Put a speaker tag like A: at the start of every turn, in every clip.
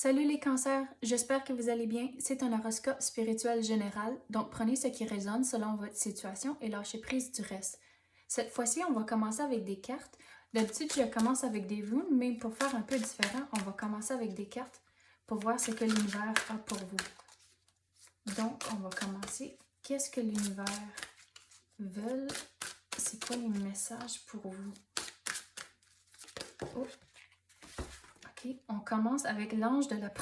A: Salut les cancers, j'espère que vous allez bien. C'est un horoscope spirituel général, donc prenez ce qui résonne selon votre situation et lâchez prise du reste. Cette fois-ci, on va commencer avec des cartes. D'habitude, je commence avec des runes, mais pour faire un peu différent, on va commencer avec des cartes pour voir ce que l'univers a pour vous. Donc, on va commencer. Qu'est-ce que l'univers veut? C'est quoi les messages pour vous? Oh. OK, on commence avec l'ange de la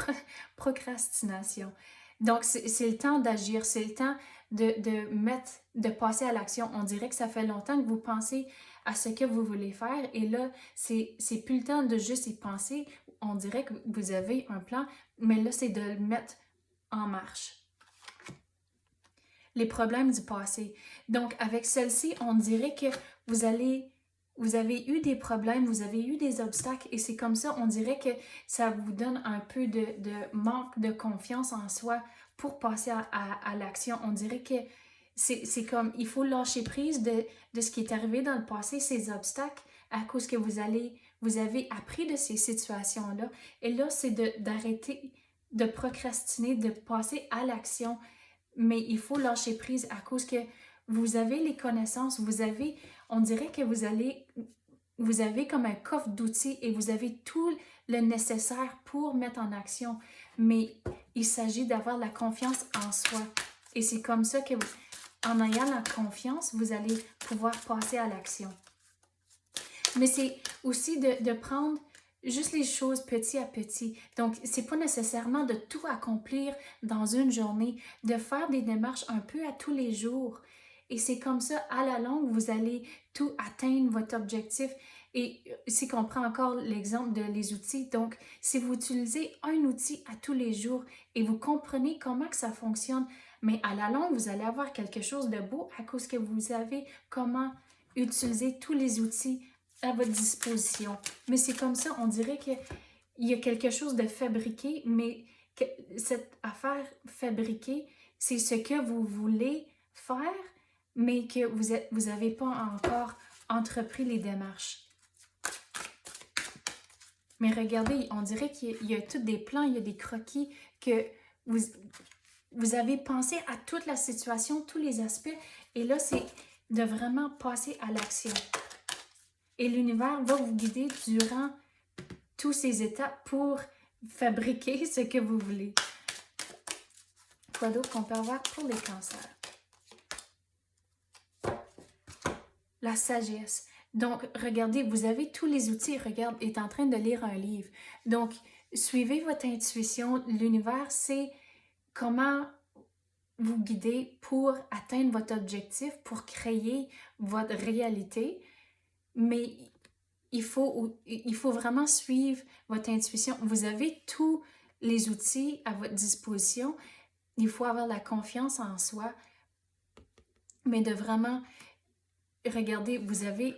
A: procrastination. Donc, c'est le temps d'agir, c'est le temps de passer à l'action. On dirait que ça fait longtemps que vous pensez à ce que vous voulez faire et là, c'est plus le temps de juste y penser. On dirait que vous avez un plan, mais là, c'est de le mettre en marche. Les problèmes du passé. Donc, avec celle-ci, on dirait que vous avez eu des problèmes, vous avez eu des obstacles et c'est comme ça, on dirait que ça vous donne un peu de manque de confiance en soi pour passer à l'action. On dirait que c'est comme, il faut lâcher prise de ce qui est arrivé dans le passé, ces obstacles, à cause que vous avez appris de ces situations-là. Et là, c'est d'arrêter de procrastiner, de passer à l'action, mais il faut lâcher prise à cause que vous avez les connaissances, on dirait que vous avez comme un coffre d'outils et vous avez tout le nécessaire pour mettre en action, mais il s'agit d'avoir la confiance en soi. Et c'est comme ça que, en ayant la confiance, vous allez pouvoir passer à l'action. Mais c'est aussi de prendre juste les choses petit à petit. Donc, c'est pas nécessairement de tout accomplir dans une journée, de faire des démarches un peu à tous les jours. Et c'est comme ça, à la longue, vous allez tout atteindre votre objectif. Et si on prend encore l'exemple de les outils, donc si vous utilisez un outil à tous les jours et vous comprenez comment que ça fonctionne, mais à la longue, vous allez avoir quelque chose de beau à cause que vous savez comment utiliser tous les outils à votre disposition. Mais c'est comme ça, on dirait qu'il y a quelque chose de fabriqué, mais que cette affaire fabriquée, c'est ce que vous voulez faire, mais que vous n'avez pas encore entrepris les démarches. Mais regardez, on dirait qu'il y a tous des plans, il y a des croquis que vous avez pensé à toute la situation, tous les aspects, et là, c'est de vraiment passer à l'action. Et l'univers va vous guider durant tous ces étapes pour fabriquer ce que vous voulez. Quoi d'autre qu'on peut avoir pour les cancers? La sagesse. Donc, regardez, vous avez tous les outils. Regarde, est en train de lire un livre. Donc, suivez votre intuition. L'univers sait comment vous guider pour atteindre votre objectif, pour créer votre réalité. Mais il faut vraiment suivre votre intuition. Vous avez tous les outils à votre disposition. Il faut avoir la confiance en soi, mais de vraiment regarder, vous avez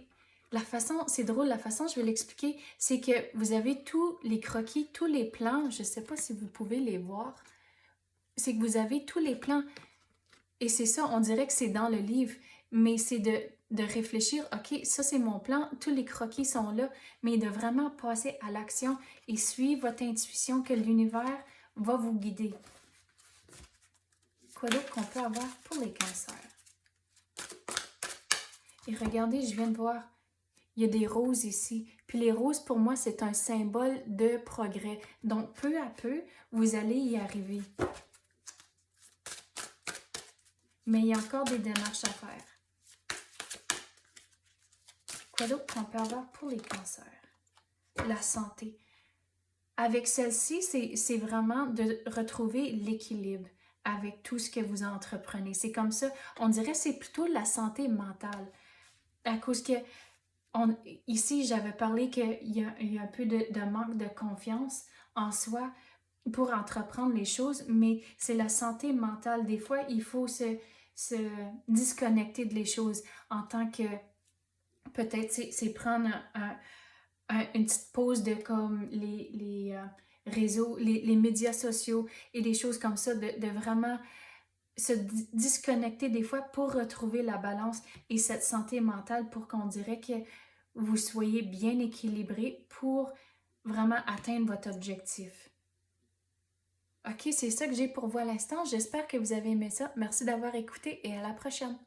A: la façon, c'est drôle, la façon, je vais l'expliquer, c'est que vous avez tous les croquis, tous les plans, je ne sais pas si vous pouvez les voir, c'est que vous avez tous les plans, et c'est ça, on dirait que c'est dans le livre, mais c'est de réfléchir, ok, ça c'est mon plan, tous les croquis sont là, mais de vraiment passer à l'action et suivre votre intuition que l'univers va vous guider. Quoi d'autre qu'on peut avoir pour les cancers? Et regardez, je viens de voir, il y a des roses ici. Puis les roses, pour moi, c'est un symbole de progrès. Donc, peu à peu, vous allez y arriver. Mais il y a encore des démarches à faire. Quoi d'autre qu'on peut avoir pour les cancers? La santé. Avec celle-ci, c'est vraiment de retrouver l'équilibre avec tout ce que vous entreprenez. C'est comme ça, on dirait que c'est plutôt la santé mentale. À cause que, ici, j'avais parlé qu'il y a un peu de manque de confiance en soi pour entreprendre les choses, mais c'est la santé mentale. Des fois, il faut se disconnecter de les choses en tant que, peut-être, c'est prendre une petite pause de comme les réseaux, les médias sociaux et des choses comme ça, de vraiment se disconnecter des fois pour retrouver la balance et cette santé mentale pour qu'on dirait que vous soyez bien équilibré pour vraiment atteindre votre objectif. OK, c'est ça que j'ai pour vous à l'instant. J'espère que vous avez aimé ça. Merci d'avoir écouté et à la prochaine.